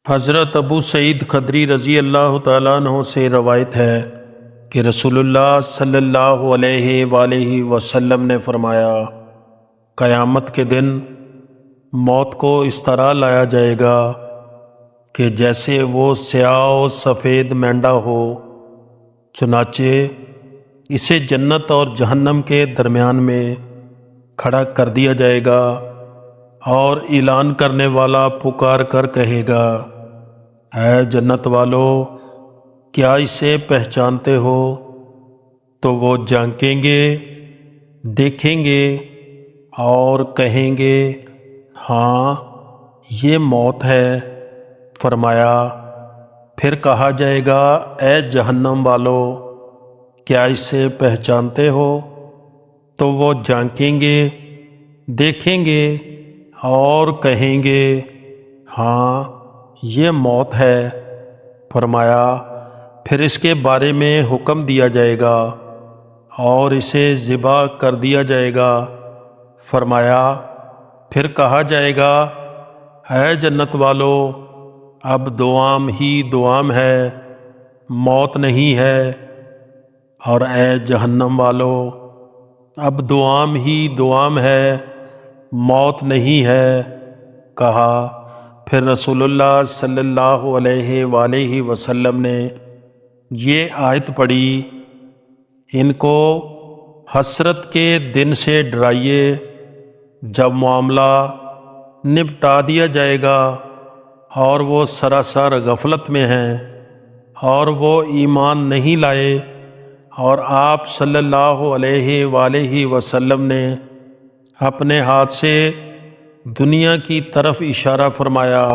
حضرت ابو سعید خدری رضی اللہ تعالیٰ عنہ سے روایت ہے کہ رسول اللہ صلی اللہ علیہ وآلہ وسلم نے فرمایا، قیامت کے دن موت کو اس طرح لایا جائے گا کہ جیسے وہ سیاہ و سفید مینڈا ہو، چنانچہ اسے جنت اور جہنم کے درمیان میں کھڑا کر دیا جائے گا، اور اعلان کرنے والا پکار کر کہے گا، اے جنت والو، کیا اسے پہچانتے ہو؟ تو وہ جھانکیں گے، دیکھیں گے اور کہیں گے، ہاں یہ موت ہے۔ فرمایا، پھر کہا جائے گا، اے جہنم والو، کیا اسے پہچانتے ہو؟ تو وہ جھانکیں گے، دیکھیں گے اور کہیں گے، ہاں یہ موت ہے۔ فرمایا، پھر اس کے بارے میں حکم دیا جائے گا اور اسے ذبح کر دیا جائے گا۔ فرمایا، پھر کہا جائے گا، اے جنت والو، اب دوام ہی دوام ہے، موت نہیں ہے، اور اے جہنم والو، اب دوام ہی دوام ہے، موت نہیں ہے۔ کہا، پھر رسول اللہ صلی اللہ علیہ وآلہ وسلم نے یہ آیت پڑھی، ان کو حسرت کے دن سے ڈرائیے جب معاملہ نپٹا دیا جائے گا اور وہ سراسر غفلت میں ہیں اور وہ ایمان نہیں لائے، اور آپ صلی اللہ علیہ وآلہ وسلم نے اپنے ہاتھ سے دنیا کی طرف اشارہ فرمایا۔